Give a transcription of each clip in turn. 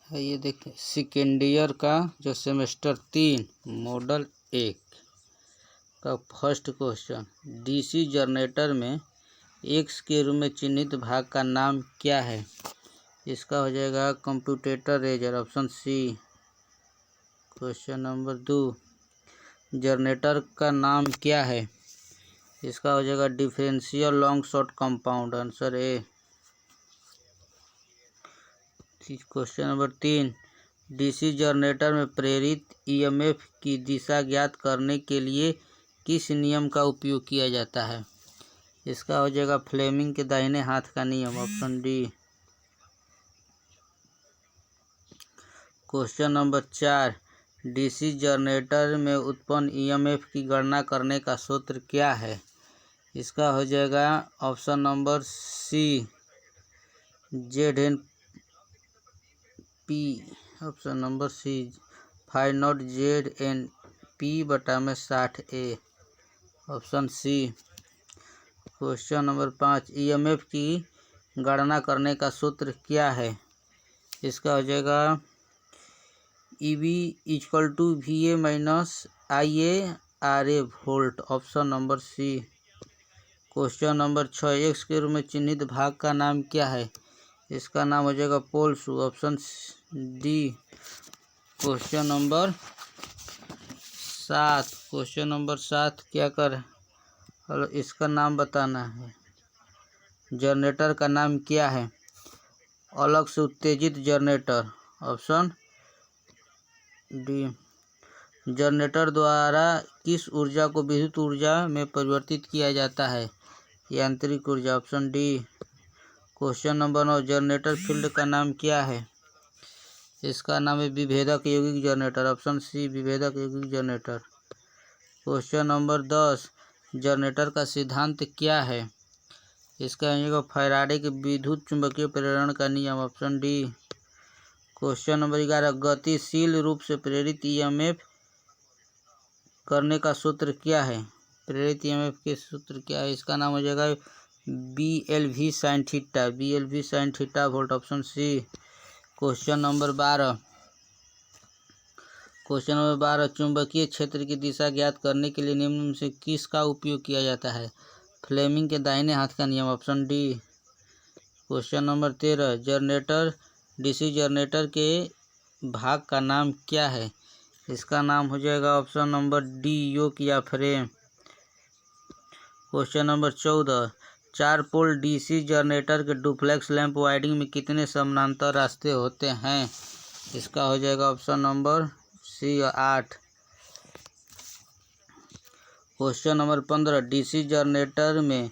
है। ये देखें सेकेंड ईयर का जो सेमेस्टर 3 मॉडल 1 का फर्स्ट क्वेश्चन, डीसी जनरेटर में एक्स के रूप में चिन्हित भाग का नाम क्या है। इसका हो जाएगा कंप्यूटेटर रेजर, option C. Question number 2, generator का नाम क्या है। इसका हो जाएगा differential long short compound, answer A. Question number 3, DC generator में प्रेरित ईएमएफ की दिशा ज्ञात करने के लिए किस नियम का उपयोग किया जाता है। इसका हो जाएगा फ्लेमिंग के दाहिने हाथ का नियम, option D. Question number 4, DC generator में उत्पन्न ईएमएफ की गणना करने का सूत्र क्या है। इसका हो जाएगा option number C, Z P, option number C, 5 not Z N P बटा में 60 A, option C. Question number 5, EMF की गणना करने का सूत्र क्या है। इसका हो जाएगा EB equal to V A minus I A R A volt, option number C. Question number 6, X के रूप में चिन्हित भाग का नाम क्या है। इसका नाम हो जाएगा पोल शू, ऑप्शन डी। क्वेश्चन नंबर 7 क्या कर, इसका नाम बताना है। जनरेटर का नाम क्या है। अलग से उत्तेजित जनरेटर, ऑप्शन डी। जनरेटर द्वारा किस ऊर्जा को विद्युत ऊर्जा में परिवर्तित किया जाता है। यांत्रिक ऊर्जा, option D. Question number 9, generator field का नाम क्या है। इसका नाम है विभेदक यौगिक जनरेटर, ऑप्शन सी, विभेदक यौगिक जनरेटर। क्वेश्चन नंबर 10, जनरेटर का सिद्धांत क्या है। इसका है फैराडे के विद्युत चुंबकीय प्रेरण का नियम, ऑप्शन डी। क्वेश्चन नंबर 11, गतिशील रूप से प्रेरित ईएमएफ करने का सूत्र क्या है। प्रेरित ईएमएफ के सूत्र क्या है। इसका नाम हो जाएगा BLV sine theta, BLV sine theta volt, option C. Question number 12, चुंबकीय क्षेत्र की दिशा ज्ञात करने के लिए निम्न में से किसका उपयोग किया जाता है। फ्लेमिंग के दाहिने हाथ का नियम, option D. Question number 13, DC generator के भाग का नाम क्या है। इसका नाम हो जाएगा ऑप्शन नंबर डी, योक या frame. Question number 14, 4 pole DC generator के डुप्लेक्स लैंप वाइंडिंग में कितने समानांतर रास्ते होते हैं। इसका हो जाएगा option number C, 8। Question number 15, DC generator में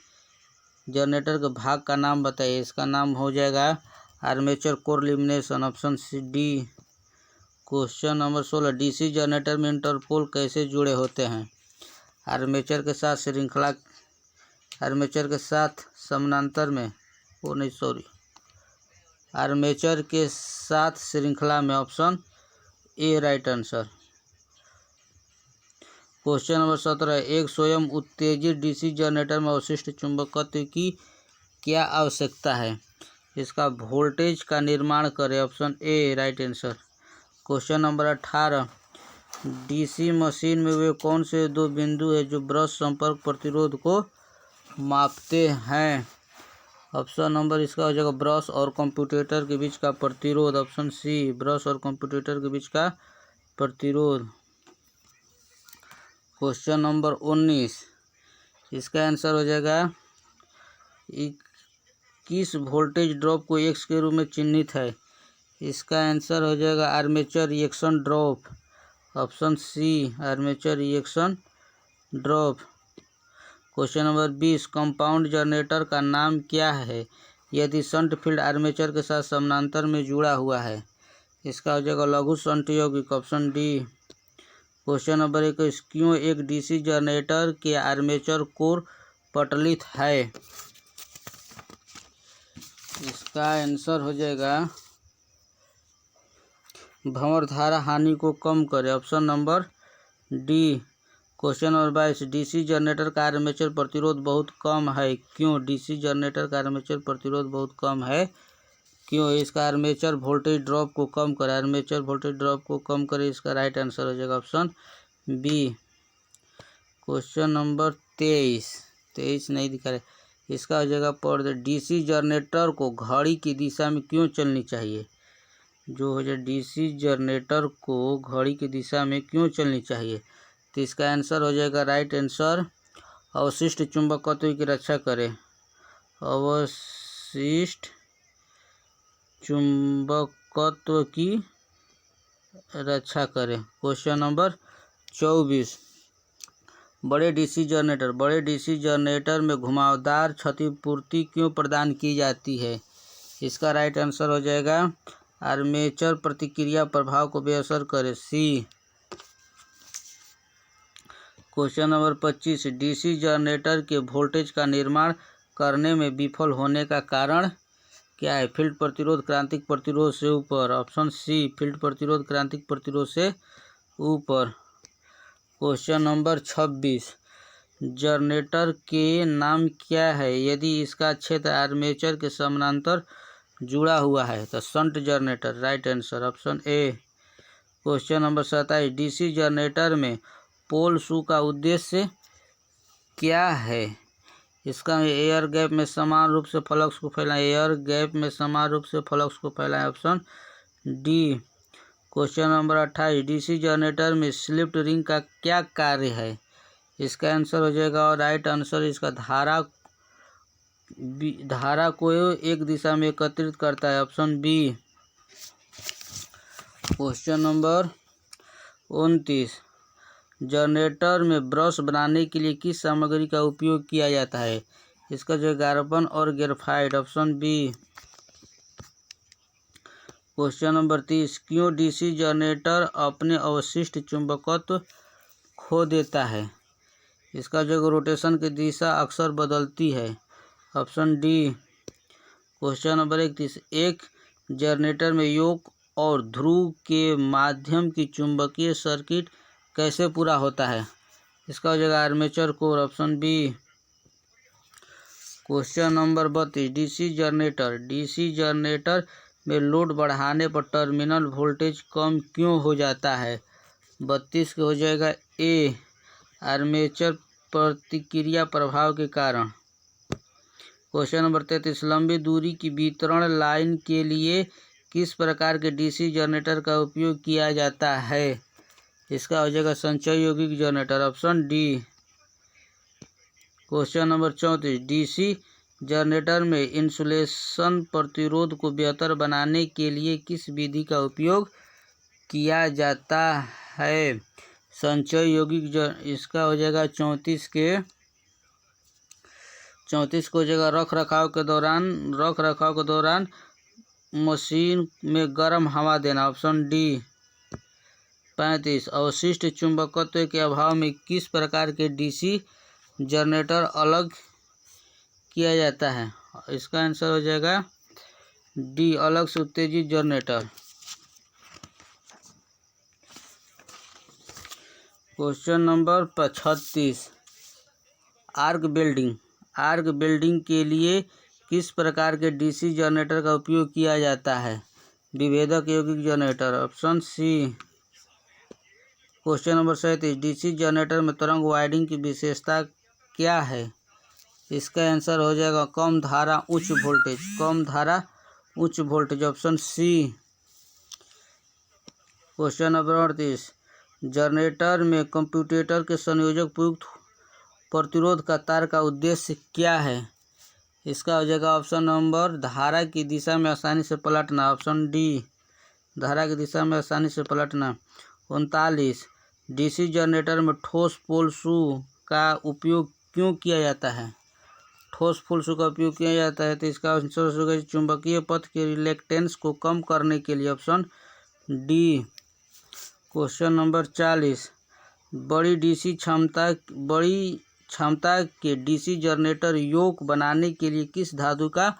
जनरेटर के भाग का नाम बताइए। इसका नाम हो जाएगा armature core lamination, option C, D. Question number 16, DC generator में इंटरपोल कैसे जुड़े होते हैं। आर्मेचर के साथ समानांतर में, आर्मेचर के साथ श्रृंखला में, option A, right answer. Question number 17, एक स्वयं उत्तेजित डीसी जनरेटर में अवशिष्ट चुंबकत्व की क्या आवश्यकता है। इसका वोल्टेज का निर्माण करें, option A, right answer. Question number 18, DC machine में वे कौन से 2 बिंदु हैं जो ब्रश संपर्क प्रतिरोध को मापते हैं। ऑप्शन नंबर इसका हो जाएगा ब्रश और कंप्यूटेटर के बीच का प्रतिरोध, ऑप्शन सी, ब्रश और कंप्यूटेटर के बीच का प्रतिरोध। क्वेश्चन नंबर 19, इसका आंसर हो जाएगा किस वोल्टेज ड्रॉप को एक्स के रूप में चिन्हित है। इसका आंसर हो जाएगा armature reaction drop, option C, armature reaction drop. Question number 20, compound generator का नाम क्या है यदि शंट फील्ड आर्मेचर के साथ समानांतर में जुड़ा हुआ है। इसका हो जाएगा लघु शंट यौगिक, ऑप्शन डी। क्वेश्चन नंबर 21, क्यों एक डीसी जनरेटर के आर्मेचर कोर पटलित है। इसका आंसर हो जाएगा भंवर धारा हानि को कम करे, option number D. Question number 22, DC generator का आर्मेचर प्रतिरोध बहुत कम है, क्यों। डीसी जनरेटर का आर्मेचर प्रतिरोध बहुत कम है क्यों? इसका आर्मेचर वोल्टेज ड्रॉप को कम करे, आर्मेचर वोल्टेज ड्रॉप को कम करे। इसका राइट आंसर हो जाएगा ऑप्शन बी। क्वेश्चन नंबर 23 नहीं दिखा रहे, इसका हो जाएगा पर डीसी जनरेटर को घड़ी की दिशा में क्यों चलनी चाहिए? जो हो जाए डीसी जनरेटर को घड़ी की दिशा में क्यों चलनी चाहिए? तो इसका आंसर हो जाएगा राइट आंसर अवशिष्ट चुंबकत्व की रक्षा करे, अवशिष्ट चुंबकत्व की रक्षा करे। क्वेश्चन नंबर 24 बड़े डीसी जनरेटर में घुमावदार क्षतिपूर्ति क्यों प्रदान की जाती है? इसका राइट आंसर हो जाएगा आर्मेचर प्रतिक्रिया प्रभाव को बेअसर करे, सी। क्वेश्चन नंबर 25 डीसी जनरेटर के वोल्टेज का निर्माण करने में विफल होने का कारण क्या है? फील्ड प्रतिरोध क्रांतिक प्रतिरोध से ऊपर, ऑप्शन सी फील्ड प्रतिरोध क्रांतिक प्रतिरोध से ऊपर। क्वेश्चन नंबर 26 जनरेटर के नाम क्या है यदि इसका क्षेत्र आर्मेचर के समानांतर जुड़ा हुआ है? तो shunt generator, right answer option A. Question number 27 DC generator में पोल शू का उद्देश्य क्या है? इसका एयर गैप में समान रूप से फ्लक्स को फैलाएं, एयर गैप में समान रूप से फ्लक्स को फैलाएं, option D. Question number 28 DC generator में स्लिप रिंग का क्या कार्य है? इसका आंसर हो जाएगा और राइट आंसर इसका धारा को एक दिशा में एकत्रित करता है, option B. Question number 29 generator में ब्रश बनाने के लिए किस सामग्री का उपयोग किया जाता है? इसका जो कार्बन और graphite, option B. Question number 30 क्यों डीसी जनरेटर अपने अवशिष्ट चुंबकत्व खो देता है? इसका जो रोटेशन की दिशा अक्सर बदलती है, ऑप्शन डी। क्वेश्चन नंबर 31 एक जनरेटर में योक और ध्रुव के माध्यम की चुंबकीय सर्किट कैसे पूरा होता है? इसका हो जाएगा armature core, option B. Question number 32 DC generator में लोड बढ़ाने पर टर्मिनल वोल्टेज कम क्यों हो जाता है? 32 के हो जाएगा ए आर्मेचर प्रतिक्रिया प्रभाव के कारण। क्वेश्चन नंबर 33 लंबी दूरी की वितरण लाइन के लिए किस प्रकार के डीसी जनरेटर का उपयोग किया जाता है? इसका हो जाएगा संचय यौगिक generator, option D. Question number 34 DC generator में इंसुलेशन प्रतिरोध को बेहतर बनाने के लिए किस विधि का उपयोग किया जाता है? संचय यौगिक इसका हो जाएगा 34 को हो जाएगा रख रखाव के दौरान मशीन में गर्म हवा देना, ऑप्शन डी। 35 अवशिष्ट चुंबकत्व के अभाव में किस प्रकार के डीसी जनरेटर अलग किया जाता है? इसका आंसर हो जाएगा डी अलग से उत्तेजित generator. Question number 36 arc welding के लिए किस प्रकार के डीसी जनरेटर का उपयोग किया जाता है? विभेदक यौगिक generator, option C. Question number 37 DC generator में तरंग वाइंडिंग की विशेषता क्या है? इसका आंसर हो जाएगा कम धारा उच्च voltage, option C. Question number 38 generator में कंप्यूटेटर के संयोजक प्रयुक्त प्रतिरोध का तार का उद्देश्य क्या है? इसका हो जाएगा ऑप्शन नंबर धारा की दिशा में आसानी से पलटना, ऑप्शन डी धारा की दिशा में आसानी से पलटना। 39 डीसी जनरेटर में ठोस पोल शू का उपयोग क्यों किया जाता है? ठोस पोल शू का उपयोग किया जाता है तो इसका आंसर होगा चुंबकीय पथ के रिलेक्टेंस को कम करने के लिए, ऑप्शन डी। क्वेश्चन नंबर 40 बड़ी क्षमता के डीसी जनरेटर योक बनाने के लिए किस धातु का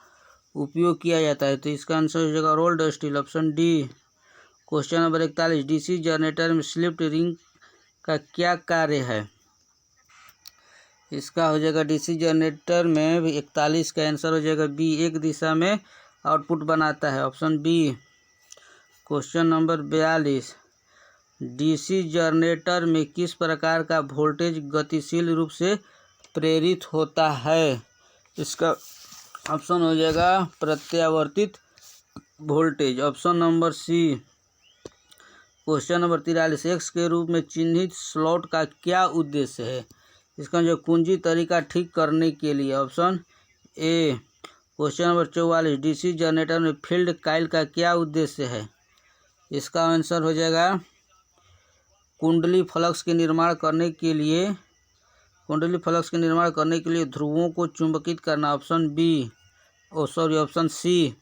उपयोग किया जाता है? तो इसका आंसर हो जाएगा rolled steel, option D. Question number 41 DC generator में स्लिप रिंग का क्या कार्य है? इसका हो जाएगा डीसी जनरेटर में 41 का आंसर हो जाएगा बी एक दिशा में आउटपुट बनाता है। Option B. Question number 42, DC generator में किस प्रकार का वोल्टेज गतिशील रूप से प्रेरित होता है? इसका ऑप्शन हो जाएगा प्रत्यावर्तित voltage. Option number C. Question number 43, X के रूप में चिन्हित स्लॉट का क्या उद्देश्य है? इसका जो कुंजी तरीका ठीक करने के लिए। Option A. Question number 44, DC generator में फील्ड कॉइल का क्या उद्देश्य है? इसका आंसर हो जाएगा कुंडली फ्लक्स के निर्माण करने के लिए ध्रुवों को चुंबकित करना। Option B. Option C.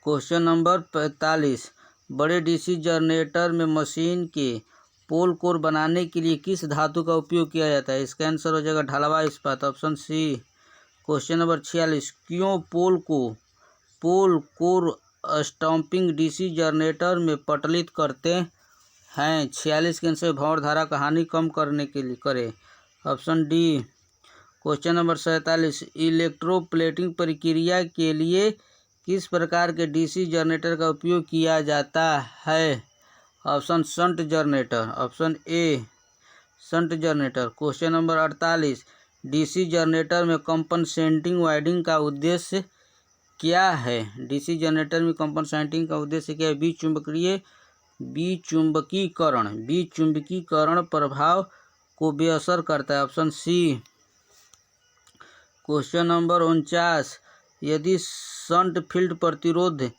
Question number 45, बड़े डीसी जनरेटर में मशीन के पोल कोर बनाने के लिए किस धातु का उपयोग किया जाता है? इसका आंसर हो जाएगा ढलवा इस्पात। Option C. क्वेश्चन नंबर 46, क्यों पोल कोर स्टम्पिंग डीसी जनरेटर में पटलित करते हैं? 46 के आंसर भंवर धारा का हानि कम करने के लिए करे। Option D. Question number 47, electroplating प्रक्रिया के लिए किस प्रकार के डीसी जनरेटर का उपयोग किया जाता है? Option shunt generator. Option A shunt generator. Question number 48, DC generator में कंपनसेटिंग वाइंडिंग का उद्देश्य क्या है? डीसी जनरेटर में कंपनसेटिंग का उद्देश्य क्या है? विचुंबकीकरण प्रभाव को बेअसर करता है। Option C. क्वेश्चन नंबर 49, यदि शंट फील्ड प्रतिरोध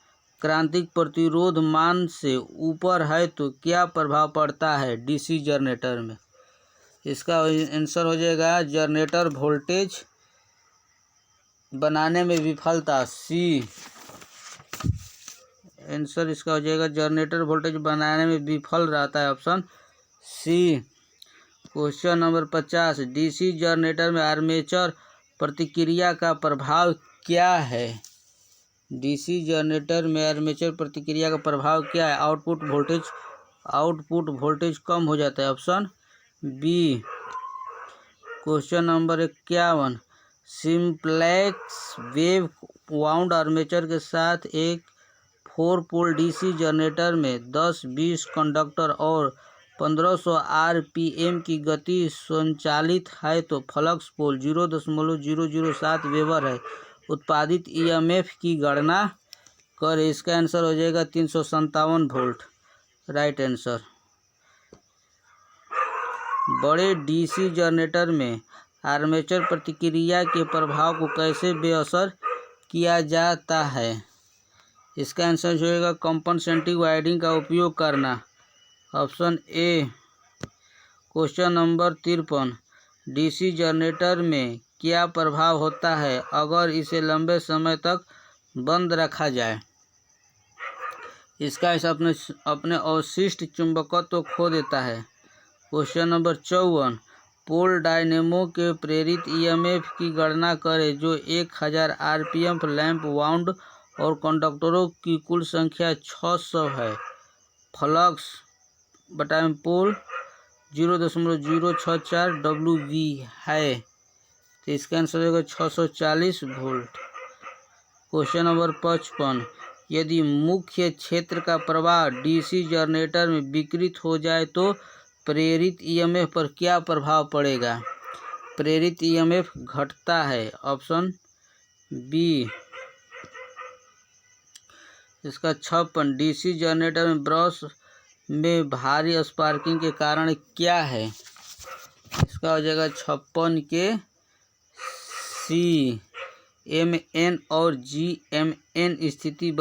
क्रांतिक प्रतिरोध मान से ऊपर है तो क्या प्रभाव पड़ता है डीसी जनरेटर में? इसका आंसर हो जाएगा जनरेटर वोल्टेज बनाने में विफलता। सी। आंसर इसका हो जाएगा जनरेटर वोल्टेज बनाने में विफल रहता है। Option C. Question number 50, DC generator में आर्मेचर प्रतिक्रिया का प्रभाव क्या है? डीसी जनरेटर में आर्मेचर प्रतिक्रिया का प्रभाव क्या है? आउटपुट वोल्टेज कम हो जाता है। Option B. Question number 51, simplex wave wound armature के साथ एक 4 पोल डीसी जनरेटर में 10-20 कंडक्टर और 1500 आरपीएम की गति संचालित है तो फ्लक्स पोल 0.007 वेबर है। उत्पादित ईएमएफ की गणना करें। इसका आंसर हो जाएगा 357 वोल्ट। Right answer. बड़े डीसी जनरेटर में आर्मेचर प्रतिक्रिया के प्रभाव को कैसे बेअसर किया जाता है? इसका आंसर हो जाएगा कंपनसेटिंग वाइंडिंग का उपयोग करना। Option A. Question number 53, DC generator में क्या प्रभाव होता है अगर इसे लंबे समय तक बंद रखा जाए? इसका अपने अवशिष्ट चुंबकत्व खो देता है। क्वेश्चन नंबर 54, पोल डायनेमो के प्रेरित ईएमएफ की गणना करें जो 1000 आरपीएम लैंप वाउंड और कंडक्टरों की कुल संख्या 600 है। फ्लक्स बटाम पोल 0.064 WV है तो इसका आंसर होगा 640 वोल्ट। क्वेश्चन नंबर 55, यदि मुख्य क्षेत्र का प्रवाह डीसी जनरेटर में विकृत हो जाए तो प्रेरित ईएमएफ पर क्या प्रभाव पड़ेगा? प्रेरित ईएमएफ घटता है। Option B. इसका 56, डीसी जनरेटर में ब्रश में भारी स्पार्किंग के कारण क्या है? इसका हो जाएगा 56 के सी। MN और GMN स्थिति